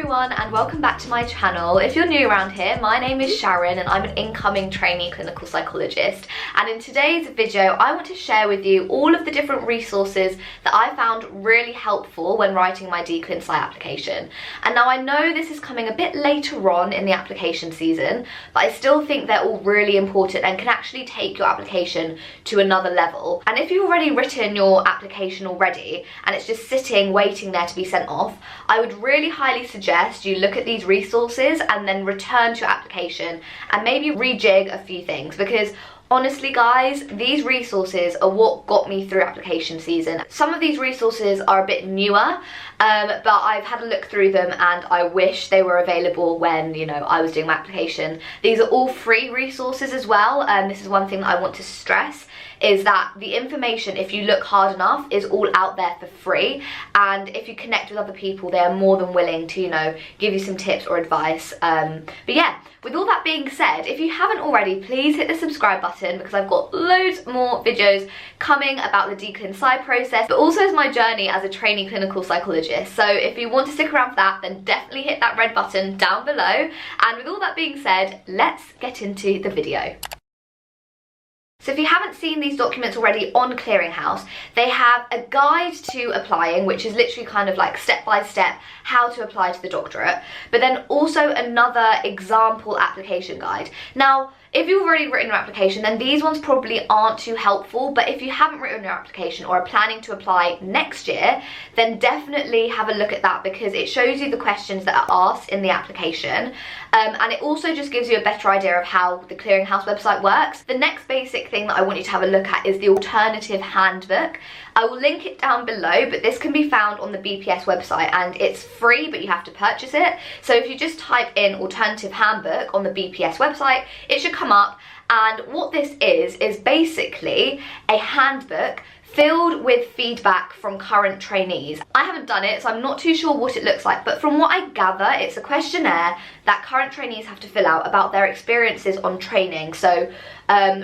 everyone and welcome back to my channel. If you're new around here, my name is Sharon and I'm an incoming trainee clinical psychologist, and in today's video I want to share with you all of the different resources that I found really helpful when writing my DClin Psy application. And now I know this is coming a bit later on in the application season, but I still think they're all really important and can actually take your application to another level. And if you've already written your application already and it's just sitting waiting there to be sent off, I would really highly suggest you look at these resources and then return to your application and maybe rejig a few things, because honestly guys, these resources are what got me through application season. Some of these resources are a bit newer, but I've had a look through them and I wish they were available when, you know, I was doing my application. These are all free resources as well, and this is one thing that I want to stress, is that the information, if you look hard enough, is all out there for free, and if you connect with other people, they are more than willing to, you know, give you some tips or advice. But yeah, with all that being said, if you haven't already, please hit the subscribe button, because I've got loads more videos coming about the DClin Psy process, but also as my journey as a trainee clinical psychologist. So if you want to stick around for that, then definitely hit that red button down below. And with all that being said, let's get into the video. So if you haven't seen these documents already on Clearinghouse, they have a guide to applying, which is literally kind of like step by step how to apply to the doctorate, but then also another example application guide. Now, if you've already written your application, then these ones probably aren't too helpful, but if you haven't written your application or are planning to apply next year, then definitely have a look at that, because it shows you the questions that are asked in the application, and it also just gives you a better idea of how the Clearinghouse website works. The next basic thing that I want you to have a look at is the alternative handbook. I will link it down below, but this can be found on the BPS website and it's free, but you have to purchase it. So if you just type in alternative handbook on the BPS website, it should come up. And what this is basically a handbook filled with feedback from current trainees. I haven't done it, so I'm not too sure what it looks like, but from what I gather, it's a questionnaire that current trainees have to fill out about their experiences on training. So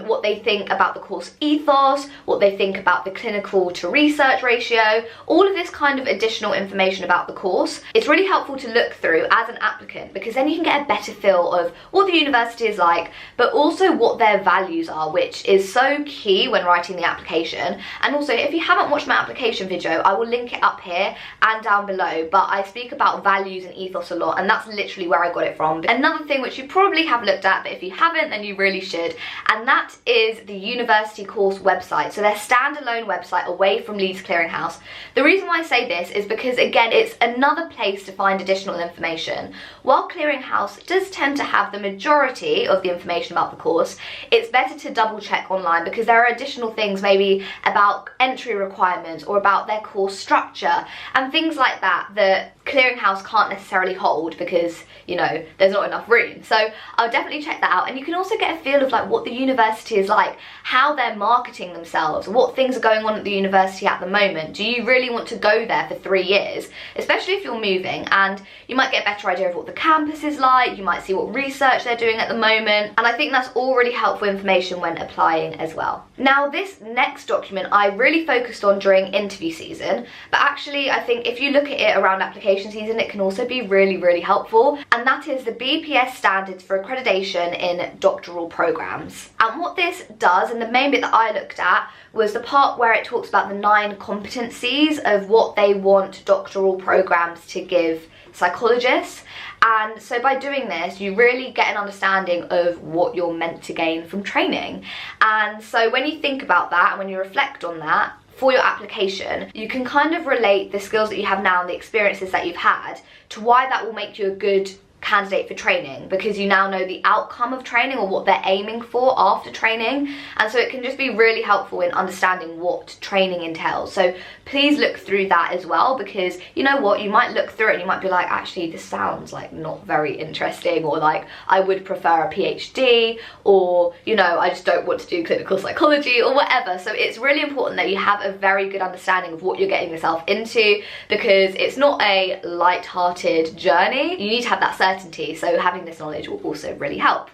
what they think about the course ethos, what they think about the clinical to research ratio, all of this kind of additional information about the course. It's really helpful to look through as an applicant, because then you can get a better feel of what the university is like, but also what their values are, which is so key when writing the application. And also, if you haven't watched my application video, I will link it up here and down below, but I speak about values and ethos a lot, and that's literally where I got it from. Another thing which you probably have looked at, but if you haven't, then you really should, and that is the university course website. So their standalone website away from Leeds Clearinghouse. The reason why I say this is because, again, it's another place to find additional information. While Clearinghouse does tend to have the majority of the information about the course, it's better to double check online, because there are additional things maybe about entry requirements or about their course structure and things like that that Clearinghouse can't necessarily hold, because, you know, there's not enough room. So I'll definitely check that out, and you can also get a feel of like what the university is like, how they're marketing themselves, what things are going on at the university at the moment. Do you really want to go there for 3 years, especially if you're moving? And you might get a better idea of what the campus is like, you might see what research they're doing at the moment, and I think that's all really helpful information when applying as well. Now, this next document I really focused on during interview season, but actually I think if you look at it around application season, it can also be really helpful, and that is the BPS standards for accreditation in doctoral programs. And what this does, and the main bit that I looked at, was the part where it talks about the 9 competencies of what they want doctoral programs to give psychologists. And so by doing this, you really get an understanding of what you're meant to gain from training. And so when you think about that and when you reflect on that for your application, you can kind of relate the skills that you have now and the experiences that you've had to why that will make you a good candidate for training, because you now know the outcome of training or what they're aiming for after training. And so it can just be really helpful in understanding what training entails. So please look through that as well, because you know what, you might look through it and you might be like, actually this sounds like not very interesting, or like I would prefer a PhD, or you know, I just don't want to do clinical psychology or whatever. So it's really important that you have a very good understanding of what you're getting yourself into, because it's not a light-hearted journey. You need to have that certainty, so having this knowledge will also really help.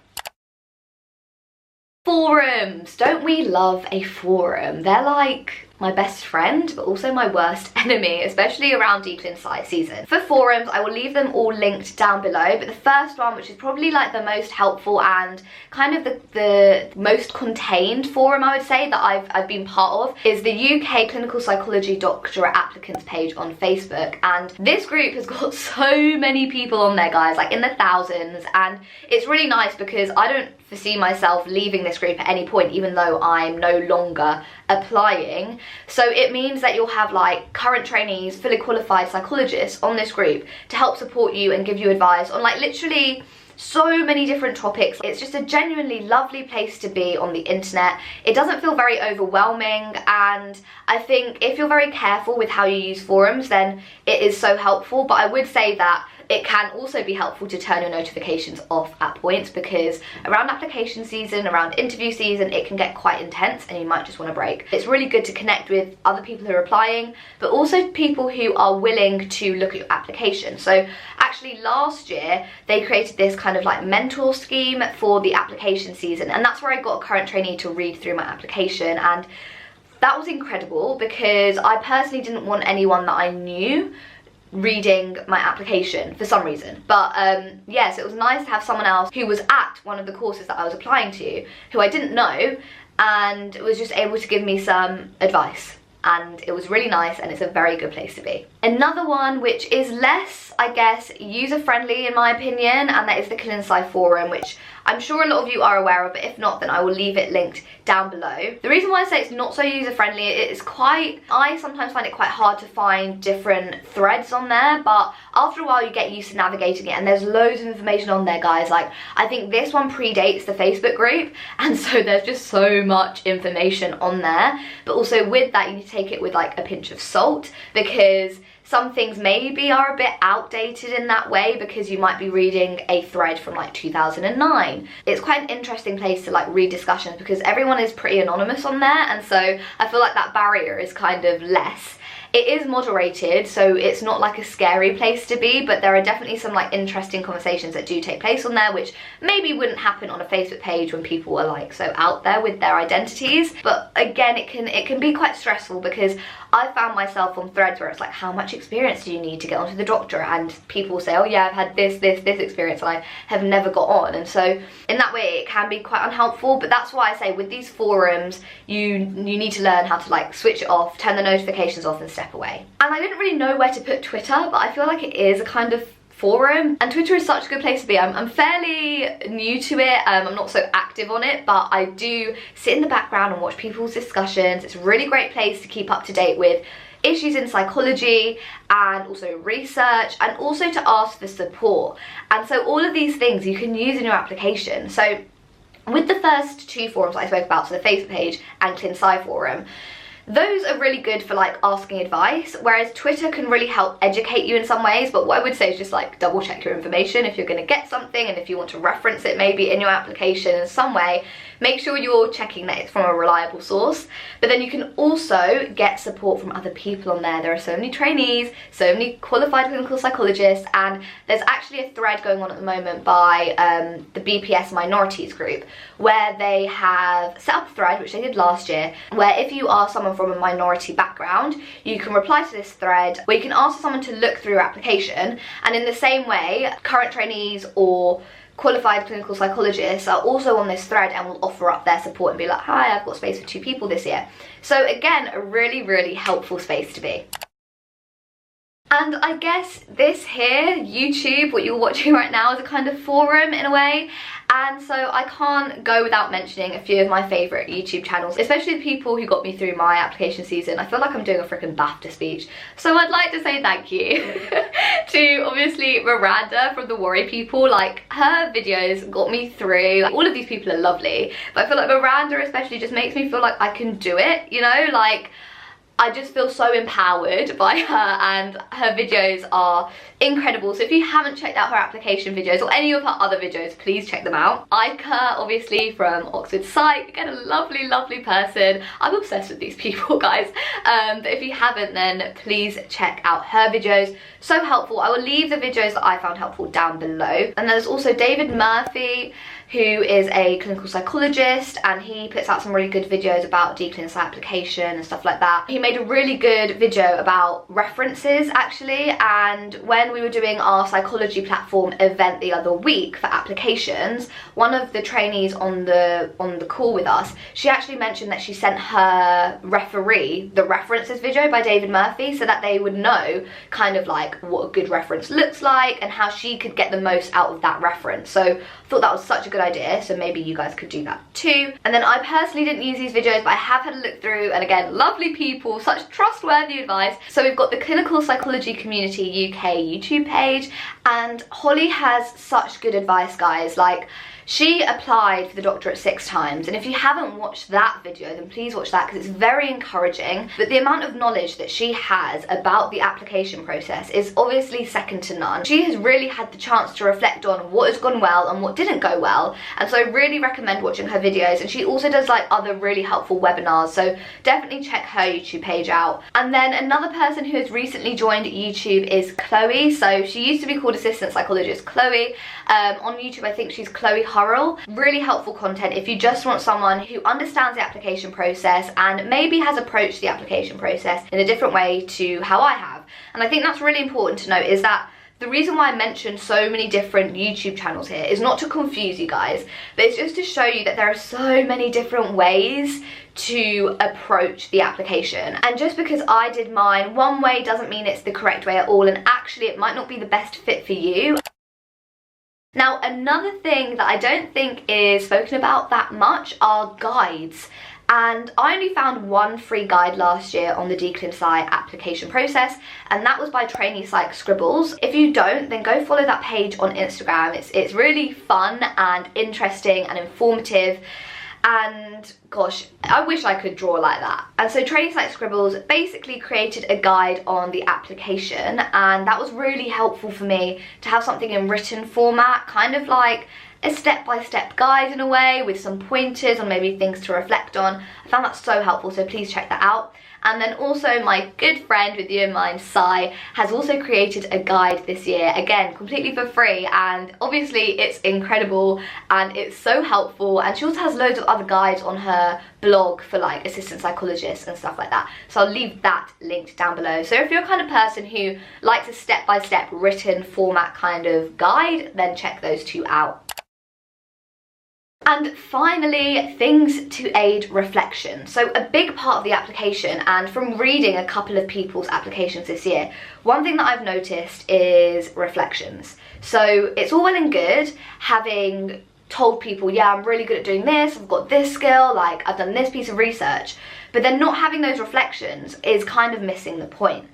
Forums. Don't we love a forum? They're like my best friend, but also my worst enemy, especially around Declan Psy season. For forums, I will leave them all linked down below, but the first one, which is probably like the most helpful and kind of the most contained forum, I would say, that I've been part of, is the UK Clinical Psychology Doctorate applicants page on Facebook. And this group has got so many people on there, guys, like in the thousands, and it's really nice because I don't foresee myself leaving this group at any point, even though I'm no longer applying. So it means that you'll have like current trainees, fully qualified psychologists on this group to help support you and give you advice on like literally so many different topics. It's just a genuinely lovely place to be on the internet. It doesn't feel very overwhelming, and I think if you're very careful with how you use forums, then it is so helpful. But I would say that it can also be helpful to turn your notifications off at points, because around application season, around interview season, it can get quite intense and you might just want a break. It's really good to connect with other people who are applying, but also people who are willing to look at your application. So actually last year, they created this kind of like mentor scheme for the application season, and that's where I got a current trainee to read through my application, and that was incredible because I personally didn't want anyone that I knew reading my application for some reason. But yes, it was nice to have someone else who was at one of the courses that I was applying to, who I didn't know, and was just able to give me some advice. And it was really nice, and it's a very good place to be. Another one which is less, I guess, user-friendly in my opinion, and that is the Clin Sci forum, which I'm sure a lot of you are aware of, but if not, then I will leave it linked down below. The reason why I say it's not so user-friendly, I sometimes find it quite hard to find different threads on there, but after a while you get used to navigating it, and there's loads of information on there, guys. Like, I think this one predates the Facebook group, and so there's just so much information on there. But also with that, you need to take it with like a pinch of salt, because some things maybe are a bit outdated in that way, because you might be reading a thread from like 2009. It's quite an interesting place to like read discussions because everyone is pretty anonymous on there, and so I feel like that barrier is kind of less. It is moderated, so it's not like a scary place to be, but there are definitely some like interesting conversations that do take place on there, which maybe wouldn't happen on a Facebook page when people are like so out there with their identities. But again, it can be quite stressful, because I found myself on threads where it's like, how much experience do you need to get onto the doctorate? And people say, oh yeah, I've had this experience and I have never got on. And so in that way, it can be quite unhelpful. But that's why I say with these forums, you need to learn how to like switch it off, turn the notifications off and step away. And I didn't really know where to put Twitter, but I feel like it is a kind of forum, and Twitter is such a good place to be. I'm fairly new to it, I'm not so active on it, but I do sit in the background and watch people's discussions. It's a really great place to keep up to date with issues in psychology and also research, and also to ask for support. And so all of these things you can use in your application. So with the first two forums I spoke about, so the Facebook page and Clin Sci forum, those are really good for like asking advice, whereas Twitter can really help educate you in some ways. But what I would say is just like double check your information if you're going to get something, and if you want to reference it maybe in your application in some way, make sure you're checking that it's from a reliable source. But then you can also get support from other people on there. There are so many trainees, so many qualified clinical psychologists, and there's actually a thread going on at the moment by the BPS minorities group, where they have set up a thread, which they did last year, where if you are someone from a minority background, you can reply to this thread where you can ask someone to look through your application. And in the same way, current trainees or qualified clinical psychologists are also on this thread and will offer up their support and be like, hi, I've got space for 2 people this year. So again, a really, really helpful space to be. And I guess this here, YouTube, what you're watching right now, is a kind of forum in a way. And so I can't go without mentioning a few of my favourite YouTube channels, especially the people who got me through my application season. I feel like I'm doing a freaking BAFTA speech. So I'd like to say thank you to obviously Miranda from the Worry People. Like, her videos got me through. Like, all of these people are lovely, but I feel like Miranda especially just makes me feel like I can do it, you know, like I just feel so empowered by her, and her videos are incredible. So if you haven't checked out her application videos or any of her other videos, please check them out. Ica, obviously from Oxford Psych, again, a lovely, lovely person. I'm obsessed with these people, guys. But if you haven't, then please check out her videos. So helpful. I will leave the videos that I found helpful down below. And there's also David Murphy, who is a clinical psychologist, and he puts out some really good videos about declinical application and stuff like that. He made a really good video about references actually, and when we were doing our psychology platform event the other week for applications, one of the trainees on the call with us, she actually mentioned that she sent her referee the references video by David Murphy so that they would know kind of like what a good reference looks like and how she could get the most out of that reference. So I thought that was such a good idea, so maybe you guys could do that too. And then I personally didn't use these videos, but I have had a look through, and again, lovely people, such trustworthy advice. So we've got the Clinical Psychology Community UK YouTube page, and Holly has such good advice, guys. Like, she applied for the doctorate 6 times, and if you haven't watched that video, then please watch that because it's very encouraging. But the amount of knowledge that she has about the application process is obviously second to none. She has really had the chance to reflect on what has gone well and what didn't go well, and so I really recommend watching her videos. And she also does like other really helpful webinars, so definitely check her YouTube page out. And then another person who has recently joined YouTube is Chloe. So she used to be called Assistant Psychologist Chloe. On YouTube I think she's Chloe Hurrell. Really helpful content if you just want someone who understands the application process and maybe has approached the application process in a different way to how I have. And I think that's really important to note, is that the reason why I mentioned so many different YouTube channels here is not to confuse you guys, but it's just to show you that there are so many different ways to approach the application. And just because I did mine one way doesn't mean it's the correct way at all, and actually it might not be the best fit for you. Now, another thing that I don't think is spoken about that much are guides. And I only found one free guide last year on the Declin Psy application process, and that was by trainee psych Scribbles. If you don't, then go follow that page on Instagram. It's really fun and interesting and informative. And gosh, I wish I could draw like that. And so trainee psych Scribbles basically created a guide on the application, and that was really helpful for me to have something in written format, kind of like a step-by-step guide in a way, with some pointers on maybe things to reflect on. I found that so helpful, so please check that out. And then also my good friend with you in mind, Sai, has also created a guide this year, again, completely for free, and obviously it's incredible and it's so helpful. And she also has loads of other guides on her blog for like assistant psychologists and stuff like that, so I'll leave that linked down below. So if you're a kind of person who likes a step-by-step written format kind of guide, then check those two out. And finally, things to aid reflection. So a big part of the application, and from reading a couple of people's applications this year, one thing that I've noticed is reflections. So it's all well and good having told people, yeah, I'm really good at doing this, I've got this skill, like I've done this piece of research, but then not having those reflections is kind of missing the point.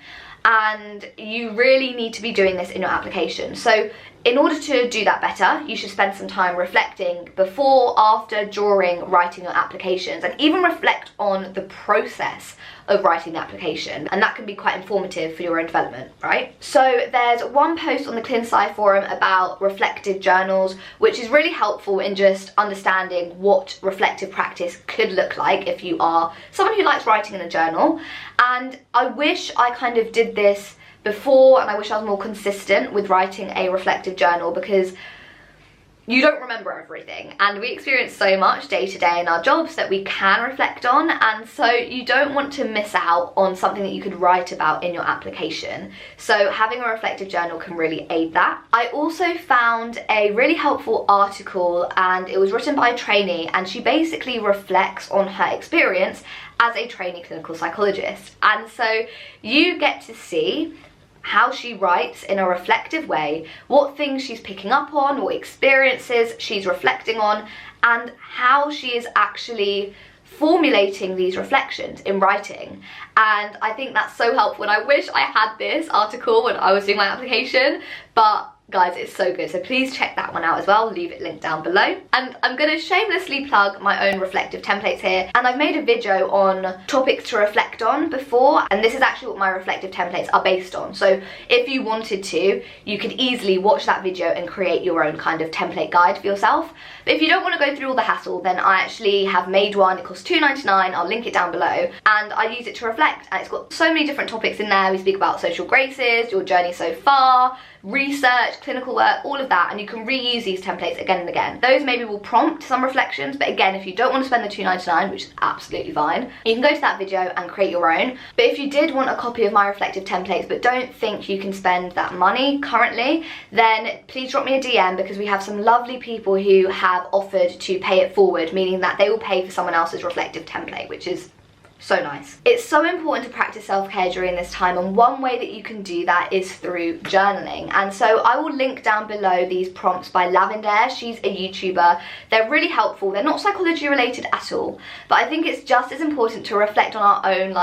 And you really need to be doing this in your application. So in order to do that better, you should spend some time reflecting before, after, during writing your applications, and even reflect on the process of writing the application, and that can be quite informative for your own development, right? So there's one post on the ClinSci forum about reflective journals, which is really helpful in just understanding what reflective practice could look like if you are someone who likes writing in a journal. And I wish I kind of did this before, and I wish I was more consistent with writing a reflective journal, because you don't remember everything, and we experience so much day to day in our jobs that we can reflect on, and so you don't want to miss out on something that you could write about in your application. So having a reflective journal can really aid that. I also found a really helpful article, and it was written by a trainee, and she basically reflects on her experience as a trainee clinical psychologist. And so you get to see how she writes in a reflective way, what things she's picking up on, what experiences she's reflecting on, and how she is actually formulating these reflections in writing. And I think that's so helpful, and I wish I had this article when I was doing my application, but guys, it's so good, so please check that one out as well. I'll leave it linked down below. And I'm going to shamelessly plug my own reflective templates here, and I've made a video on topics to reflect on before, and this is actually what my reflective templates are based on. So if you wanted to, you could easily watch that video and create your own kind of template guide for yourself. But if you don't want to go through all the hassle, then I actually have made one. It costs $2.99, I'll link it down below, and I use it to reflect, and it's got so many different topics in there. We speak about social graces, your journey so far, research, clinical work, all of that, and you can reuse these templates again and again. Those maybe will prompt some reflections, but again, if you don't want to spend the £2.99, which is absolutely fine, you can go to that video and create your own. But if you did want a copy of my reflective templates but don't think you can spend that money currently, then please drop me a DM, because we have some lovely people who have offered to pay it forward, meaning that they will pay for someone else's reflective template, which is so nice. It's so important to practice self-care during this time, and one way that you can do that is through journaling. And so I will link down below these prompts by Lavender. She's a YouTuber. They're really helpful. They're not psychology related at all, but I think it's just as important to reflect on our own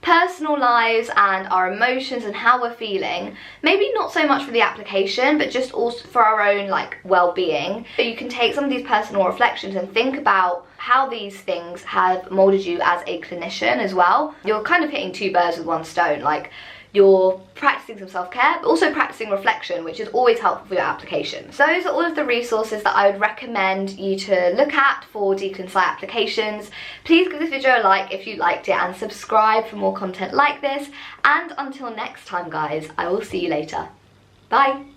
personal lives and our emotions and how we're feeling. Maybe not so much for the application, but just also for our own well-being. So you can take some of these personal reflections and think about how these things have molded you as a clinician as well. You're kind of hitting two birds with one stone. You're practicing some self-care, but also practicing reflection, which is always helpful for your application. So those are all of the resources that I would recommend you to look at for DeepInsight applications. Please give this video a like if you liked it, and subscribe for more content like this. And until next time, guys, I will see you later. Bye.